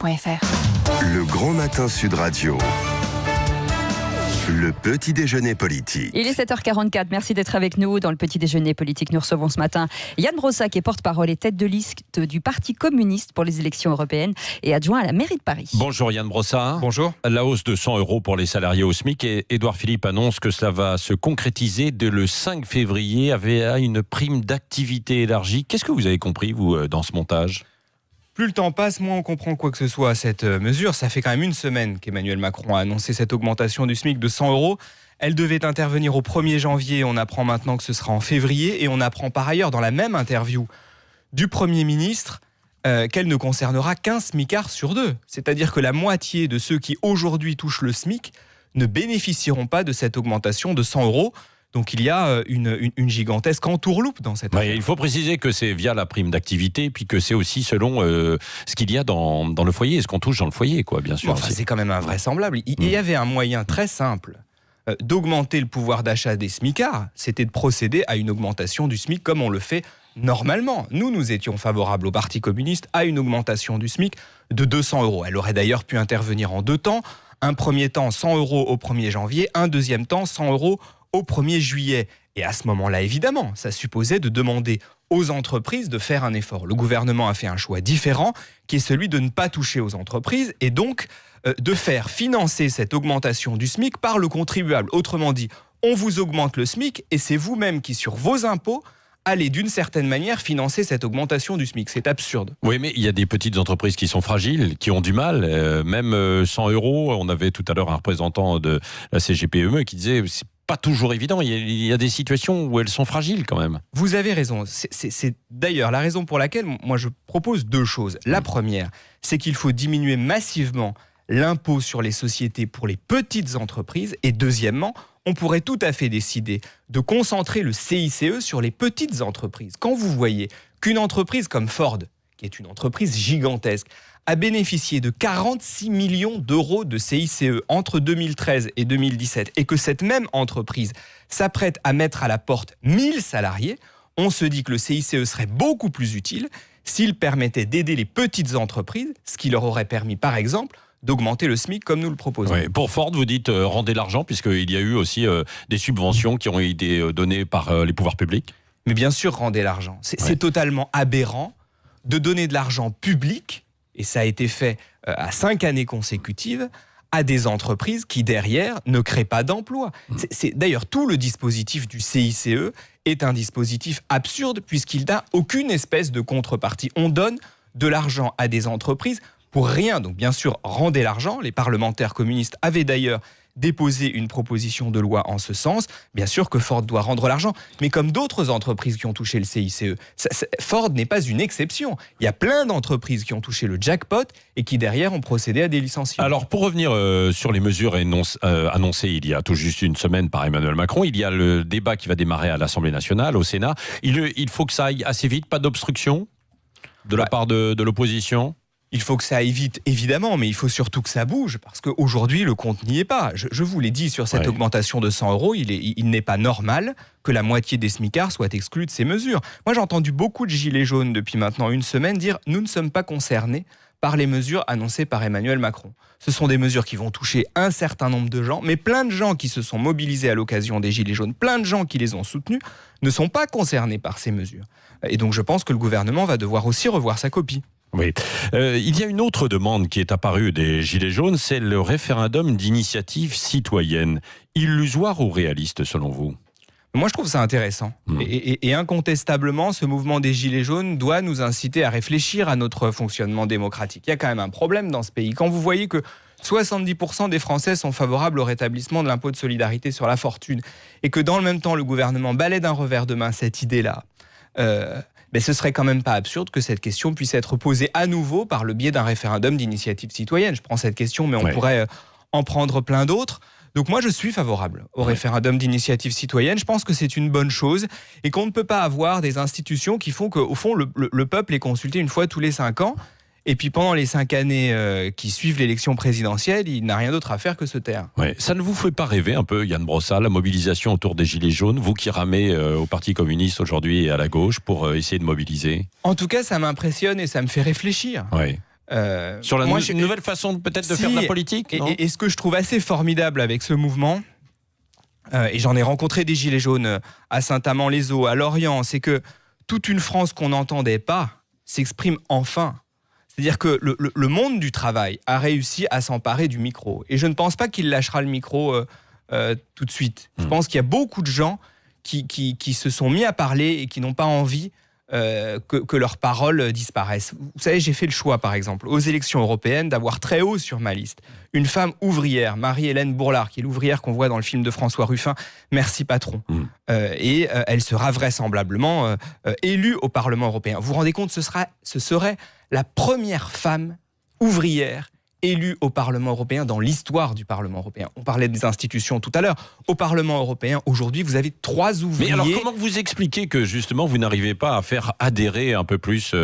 francebleu.fr. Le Grand Matin Sud Radio. Le petit déjeuner politique. Il est 7h44, merci d'être avec nous. Dans le petit déjeuner politique, nous recevons ce matin Yann Brossa, qui est porte-parole et tête de liste du Parti communiste pour les élections européennes et adjoint à la mairie de Paris. Bonjour Yann Brossa. Bonjour. La hausse de 100 € pour les salariés au SMIC, et Édouard Philippe annonce que cela va se concrétiser dès le 5 février avec une prime d'activité élargie. Qu'est-ce que vous avez compris, vous, dans ce montage ? Plus le temps passe, moins on comprend quoi que ce soit à cette mesure. Ça fait quand même une semaine qu'Emmanuel Macron a annoncé cette augmentation du SMIC de 100 €. Elle devait intervenir au 1er janvier. On apprend maintenant que ce sera en février. Et on apprend par ailleurs dans la même interview du Premier ministre qu'elle ne concernera qu'un smicards sur deux. C'est-à-dire que la moitié de ceux qui aujourd'hui touchent le SMIC ne bénéficieront pas de cette augmentation de 100 €. Donc il y a une gigantesque entourloupe dans cette affaire. Il faut préciser que c'est via la prime d'activité, puis que c'est aussi selon ce qu'il y a dans le foyer, ce qu'on touche dans le foyer, quoi, bien sûr. Bon, c'est quand même invraisemblable. Il y avait un moyen très simple d'augmenter le pouvoir d'achat des smicards, c'était de procéder à une augmentation du SMIC comme on le fait normalement. Nous étions favorables au Parti communiste à une augmentation du SMIC de 200 €. Elle aurait d'ailleurs pu intervenir en deux temps. Un premier temps, 100 € au 1er janvier. Un deuxième temps, 100 € au 1er juillet. Et à ce moment-là, évidemment, ça supposait de demander aux entreprises de faire un effort. Le gouvernement a fait un choix différent, qui est celui de ne pas toucher aux entreprises et donc de faire financer cette augmentation du SMIC par le contribuable. Autrement dit, on vous augmente le SMIC et c'est vous-même qui, sur vos impôts, allez d'une certaine manière financer cette augmentation du SMIC. C'est absurde. Oui, mais il y a des petites entreprises qui sont fragiles, qui ont du mal. Même 100 €, on avait tout à l'heure un représentant de la CGPME qui disait... c'est pas toujours évident, il y a des situations où elles sont fragiles quand même. Vous avez raison, c'est d'ailleurs la raison pour laquelle moi je propose deux choses. La première, c'est qu'il faut diminuer massivement l'impôt sur les sociétés pour les petites entreprises, et deuxièmement, on pourrait tout à fait décider de concentrer le CICE sur les petites entreprises. Quand vous voyez qu'une entreprise comme Ford, qui est une entreprise gigantesque, a bénéficié de 46 millions d'euros de CICE entre 2013 et 2017 et que cette même entreprise s'apprête à mettre à la porte 1000 salariés, on se dit que le CICE serait beaucoup plus utile s'il permettait d'aider les petites entreprises, ce qui leur aurait permis par exemple d'augmenter le SMIC comme nous le proposons. Oui, pour Ford, vous dites rendez l'argent, puisqu'il y a eu aussi des subventions qui ont été données par les pouvoirs publics. Mais bien sûr, rendez l'argent. C'est totalement aberrant de donner de l'argent public, et ça a été fait à 5 années consécutives, à des entreprises qui, derrière, ne créent pas d'emplois. D'ailleurs, tout le dispositif du CICE est un dispositif absurde, puisqu'il n'a aucune espèce de contrepartie. On donne de l'argent à des entreprises pour rien. Donc, bien sûr, rendez l'argent. Les parlementaires communistes avaient d'ailleurs déposer une proposition de loi en ce sens. Bien sûr que Ford doit rendre l'argent, mais comme d'autres entreprises qui ont touché le CICE, Ford n'est pas une exception. Il y a plein d'entreprises qui ont touché le jackpot et qui derrière ont procédé à des licenciements. Alors pour revenir sur les mesures annoncées il y a tout juste une semaine par Emmanuel Macron, il y a le débat qui va démarrer à l'Assemblée nationale, au Sénat. Il faut que ça aille assez vite, pas d'obstruction de la part de l'opposition. Il faut que ça aille vite, évidemment, mais il faut surtout que ça bouge, parce qu'aujourd'hui, le compte n'y est pas. Je vous l'ai dit, sur cette augmentation de 100 €, il n'est pas normal que la moitié des smicards soient exclus de ces mesures. Moi, j'ai entendu beaucoup de gilets jaunes depuis maintenant une semaine dire « nous ne sommes pas concernés par les mesures annoncées par Emmanuel Macron ». Ce sont des mesures qui vont toucher un certain nombre de gens, mais plein de gens qui se sont mobilisés à l'occasion des gilets jaunes, plein de gens qui les ont soutenus, ne sont pas concernés par ces mesures. Et donc, je pense que le gouvernement va devoir aussi revoir sa copie. Oui. Il y a une autre demande qui est apparue des Gilets jaunes, c'est le référendum d'initiative citoyenne. Illusoire ou réaliste selon vous ? Moi, je trouve ça intéressant. Et incontestablement, ce mouvement des Gilets jaunes doit nous inciter à réfléchir à notre fonctionnement démocratique. Il y a quand même un problème dans ce pays. Quand vous voyez que 70% des Français sont favorables au rétablissement de l'impôt de solidarité sur la fortune et que dans le même temps, le gouvernement balaie d'un revers de main cette idée-là, mais ce serait quand même pas absurde que cette question puisse être posée à nouveau par le biais d'un référendum d'initiative citoyenne. Je prends cette question, mais on pourrait en prendre plein d'autres. Donc moi, je suis favorable au référendum d'initiative citoyenne. Je pense que c'est une bonne chose et qu'on ne peut pas avoir des institutions qui font qu'au fond, le peuple est consulté une fois tous les 5 ans. Et puis pendant les 5 années qui suivent l'élection présidentielle, il n'a rien d'autre à faire que se taire. Ouais. Ça ne vous fait pas rêver un peu, Yann Brossa, la mobilisation autour des Gilets jaunes, vous qui ramez au Parti communiste aujourd'hui et à la gauche pour essayer de mobiliser ? En tout cas, ça m'impressionne et ça me fait réfléchir. Ouais. Sur la nouvelle façon peut-être de faire de la politique, non ? Et ce que je trouve assez formidable avec ce mouvement, et j'en ai rencontré des gilets jaunes à Saint-Amand-les-Eaux, à Lorient, c'est que toute une France qu'on n'entendait pas s'exprime enfin. C'est-à-dire que le monde du travail a réussi à s'emparer du micro. Et je ne pense pas qu'il lâchera le micro tout de suite. Je pense qu'il y a beaucoup de gens qui se sont mis à parler et qui n'ont pas envie que leurs paroles disparaissent. Vous savez, j'ai fait le choix, par exemple, aux élections européennes, d'avoir très haut sur ma liste une femme ouvrière, Marie-Hélène Bourlard, qui est l'ouvrière qu'on voit dans le film de François Ruffin, Merci patron. Et elle sera vraisemblablement élue au Parlement européen. Vous vous rendez compte, ce serait la première femme ouvrière élue au Parlement européen dans l'histoire du Parlement européen. On parlait des institutions tout à l'heure. Au Parlement européen, aujourd'hui, vous avez 3 ouvriers. Mais alors, comment vous expliquez que, justement, vous n'arrivez pas à faire adhérer un peu plus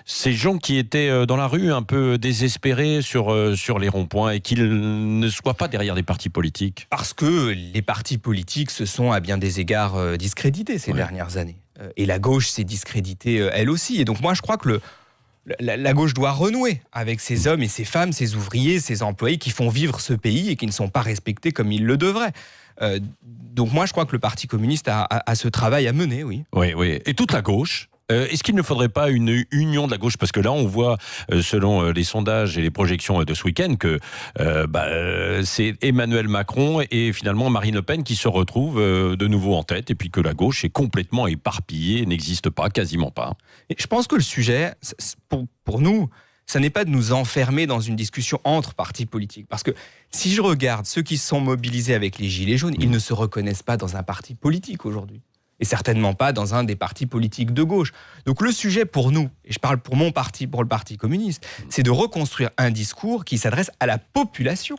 ces gens qui étaient dans la rue, un peu désespérés sur les ronds-points, et qu'ils ne soient pas derrière des partis politiques ? Parce que les partis politiques se sont, à bien des égards, discrédités ces dernières années. Et la gauche s'est discréditée, elle aussi. Et donc, moi, je crois que la gauche doit renouer avec ces hommes et ces femmes, ces ouvriers, ces employés qui font vivre ce pays et qui ne sont pas respectés comme ils le devraient. Donc moi, je crois que le Parti communiste a ce travail à mener, oui. Oui. Et toute la gauche, est-ce qu'il ne faudrait pas une union de la gauche ? Parce que là, on voit, selon les sondages et les projections de ce week-end, que c'est Emmanuel Macron et finalement Marine Le Pen qui se retrouvent de nouveau en tête, et puis que la gauche est complètement éparpillée, n'existe pas, quasiment pas. Et je pense que le sujet, pour nous, ça n'est pas de nous enfermer dans une discussion entre partis politiques. Parce que si je regarde ceux qui se sont mobilisés avec les Gilets jaunes, ils ne se reconnaissent pas dans un parti politique aujourd'hui. Et certainement pas dans un des partis politiques de gauche. Donc le sujet pour nous, et je parle pour mon parti, pour le Parti communiste, c'est de reconstruire un discours qui s'adresse à la population,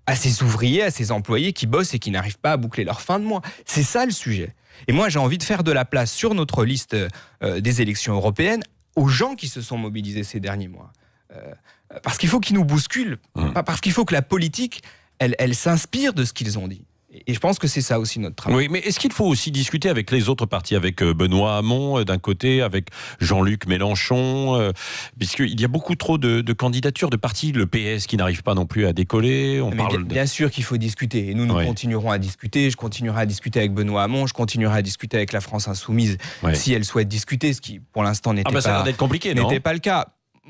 à ces ouvriers, à ces employés qui bossent et qui n'arrivent pas à boucler leur fin de mois. C'est ça le sujet. Et moi, j'ai envie de faire de la place sur notre liste des élections européennes aux gens qui se sont mobilisés ces derniers mois. Parce qu'il faut qu'ils nous bousculent, parce qu'il faut que la politique, elle s'inspire de ce qu'ils ont dit. Et je pense que c'est ça aussi notre travail. Oui, mais est-ce qu'il faut aussi discuter avec les autres partis, avec Benoît Hamon d'un côté, avec Jean-Luc Mélenchon, puisqu'il y a beaucoup trop de candidatures de partis, le PS qui n'arrive pas non plus à décoller. Bien sûr qu'il faut discuter, et nous continuerons à discuter. Je continuerai à discuter avec Benoît Hamon, je continuerai à discuter avec la France Insoumise, si elle souhaite discuter, ce qui pour l'instant n'était pas le cas.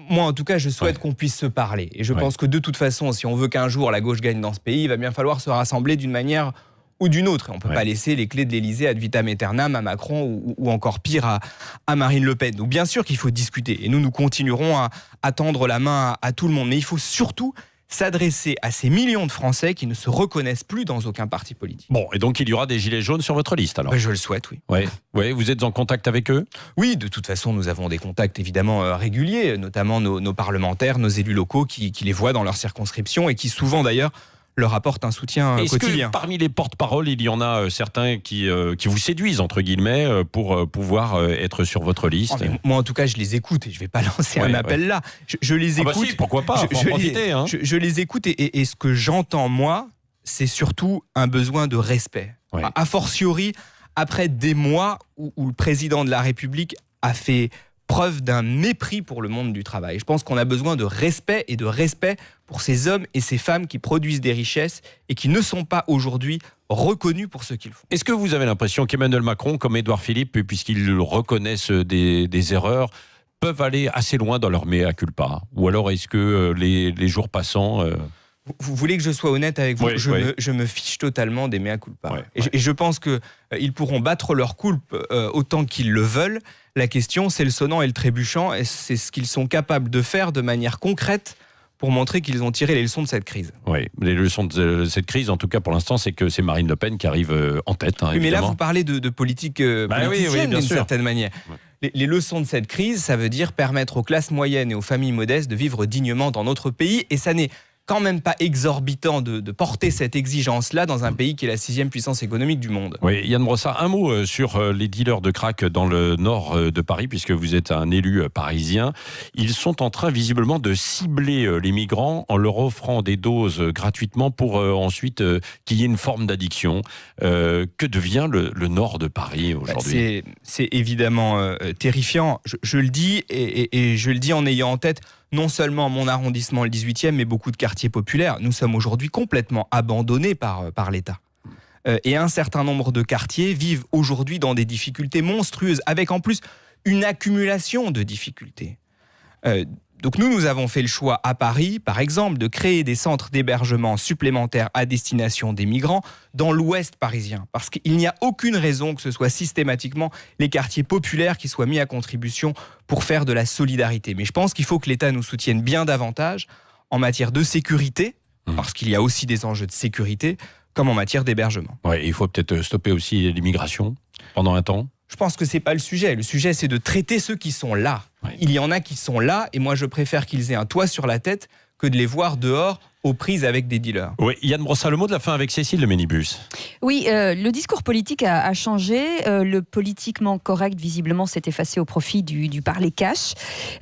Moi, en tout cas, je souhaite qu'on puisse se parler. Et je pense que de toute façon, si on veut qu'un jour la gauche gagne dans ce pays, il va bien falloir se rassembler d'une manière ou d'une autre. Et on ne peut pas laisser les clés de l'Élysée ad vitam aeternam à Macron ou encore pire à Marine Le Pen. Donc bien sûr qu'il faut discuter. Et nous continuerons à tendre la main à tout le monde. Mais il faut surtout s'adresser à ces millions de Français qui ne se reconnaissent plus dans aucun parti politique. Bon, et donc il y aura des gilets jaunes sur votre liste alors ? Je le souhaite, oui. Ouais, vous êtes en contact avec eux ? Oui, de toute façon, nous avons des contacts évidemment réguliers, notamment nos parlementaires, nos élus locaux qui les voient dans leur circonscription et qui souvent d'ailleurs leur apporte un soutien quotidien. Est-ce que parmi les porte-paroles, il y en a certains qui vous séduisent, entre guillemets, pour pouvoir être sur votre liste ? Moi, en tout cas, je les écoute et je ne vais pas lancer un appel là. Je les écoute. Si, pourquoi pas, faut en profiter. Je les écoute et ce que j'entends, moi, c'est surtout un besoin de respect. A fortiori, après des mois où le président de la République a fait preuve d'un mépris pour le monde du travail. Je pense qu'on a besoin de respect et de respect pour ces hommes et ces femmes qui produisent des richesses et qui ne sont pas aujourd'hui reconnus pour ce qu'ils font. Est-ce que vous avez l'impression qu'Emmanuel Macron, comme Édouard Philippe, puisqu'ils reconnaissent des erreurs, peuvent aller assez loin dans leur mea culpa ? Ou alors est-ce que les jours passant... Vous voulez que je sois honnête avec vous ? Je me fiche totalement des mea culpa. Et je pense qu'ils pourront battre leur coulpe autant qu'ils le veulent. La question, c'est le sonnant et le trébuchant. Et c'est ce qu'ils sont capables de faire de manière concrète pour montrer qu'ils ont tiré les leçons de cette crise. Oui, les leçons de cette crise, en tout cas pour l'instant, c'est que c'est Marine Le Pen qui arrive en tête. Mais là, vous parlez de politique politicienne d'une certaine manière. Les leçons de cette crise, ça veut dire permettre aux classes moyennes et aux familles modestes de vivre dignement dans notre pays. Et ça n'est quand même pas exorbitant de porter cette exigence-là dans un pays qui est la 6e puissance économique du monde. Oui, Yann Brossard, un mot sur les dealers de crack dans le nord de Paris, puisque vous êtes un élu parisien. Ils sont en train visiblement de cibler les migrants en leur offrant des doses gratuitement pour ensuite qu'il y ait une forme d'addiction. Que devient le nord de Paris aujourd'hui ? C'est évidemment terrifiant. Je le dis et je le dis en ayant en tête non seulement mon arrondissement, le 18e, mais beaucoup de quartiers populaires. Nous sommes aujourd'hui complètement abandonnés par l'État. Et un certain nombre de quartiers vivent aujourd'hui dans des difficultés monstrueuses, avec en plus une accumulation de difficultés. Donc nous avons fait le choix à Paris, par exemple, de créer des centres d'hébergement supplémentaires à destination des migrants dans l'ouest parisien. Parce qu'il n'y a aucune raison que ce soit systématiquement les quartiers populaires qui soient mis à contribution pour faire de la solidarité. Mais je pense qu'il faut que l'État nous soutienne bien davantage en matière de sécurité, parce qu'il y a aussi des enjeux de sécurité, comme en matière d'hébergement. Ouais, il faut peut-être stopper aussi l'immigration pendant un temps. Je pense que ce n'est pas le sujet. Le sujet, c'est de traiter ceux qui sont là. Oui. Il y en a qui sont là, et moi, je préfère qu'ils aient un toit sur la tête que de les voir dehors aux prises avec des dealers. Oui, Yann Brossa, le mot de la fin avec Cécile de Ménibus. Oui, le discours politique a changé. Le politiquement correct, visiblement, s'est effacé au profit du parler cash.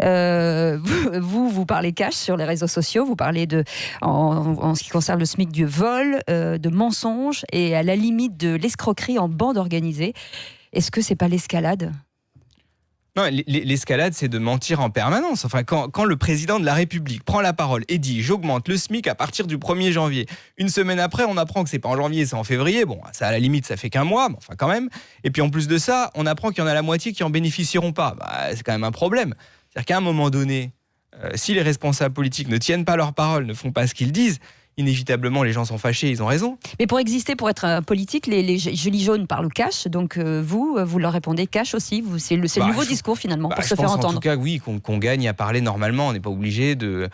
Vous parlez cash sur les réseaux sociaux. Vous parlez en ce qui concerne le SMIC, du vol, de mensonges et à la limite de l'escroquerie en bande organisée. Est-ce que c'est pas l'escalade ? Non, l'escalade, c'est de mentir en permanence. Enfin, quand le président de la République prend la parole et dit « j'augmente le SMIC à partir du 1er janvier », une semaine après, on apprend que c'est pas en janvier, c'est en février. Bon, ça, à la limite, ça fait qu'un mois, mais enfin quand même. Et puis en plus de ça, on apprend qu'il y en a la moitié qui en bénéficieront pas. C'est quand même un problème. C'est-à-dire qu'à un moment donné, si les responsables politiques ne tiennent pas leur parole, ne font pas ce qu'ils disent, inévitablement, les gens sont fâchés, ils ont raison. Mais pour exister, pour être un politique, les gilets jaunes parlent cash, donc vous leur répondez cash aussi. C'est le nouveau discours finalement pour se faire entendre. En tout cas, oui, qu'on gagne à parler normalement. On n'est pas obligé de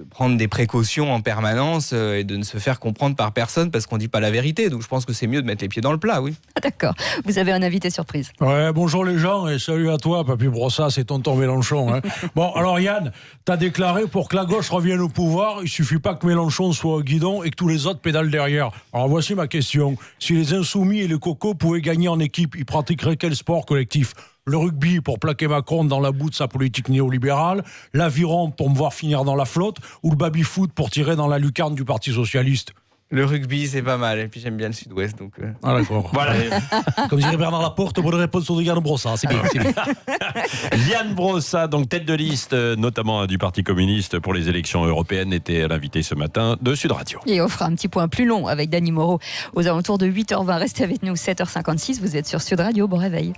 prendre des précautions en permanence et de ne se faire comprendre par personne parce qu'on ne dit pas la vérité. Donc je pense que c'est mieux de mettre les pieds dans le plat, oui. Ah, d'accord. Vous avez un invité surprise. Ouais, bonjour les gens et salut à toi, Papy Brossa, c'est tonton Mélenchon. Hein. Bon, alors Yann, t'as déclaré pour que la gauche revienne au pouvoir, il suffit pas que Mélenchon soit au guidon et que tous les autres pédalent derrière. Alors voici ma question. Si les Insoumis et les Cocos pouvaient gagner en équipe, ils pratiqueraient quel sport collectif ? Le rugby pour plaquer Macron dans la boue de sa politique néolibérale, l'aviron pour me voir finir dans la flotte, ou le baby-foot pour tirer dans la lucarne du Parti Socialiste ? Le rugby, c'est pas mal. Et puis j'aime bien le Sud-Ouest. Donc Ah d'accord. Voilà. Comme dirait Bernard Laporte, bonne réponse sur Yann Brossa. C'est bien. Yann Brossa, donc tête de liste, notamment du Parti communiste pour les élections européennes, était l'invité ce matin de Sud Radio. Et on fera un petit point plus long avec Dany Moreau aux alentours de 8h20. Restez avec nous, 7h56. Vous êtes sur Sud Radio. Bon réveil.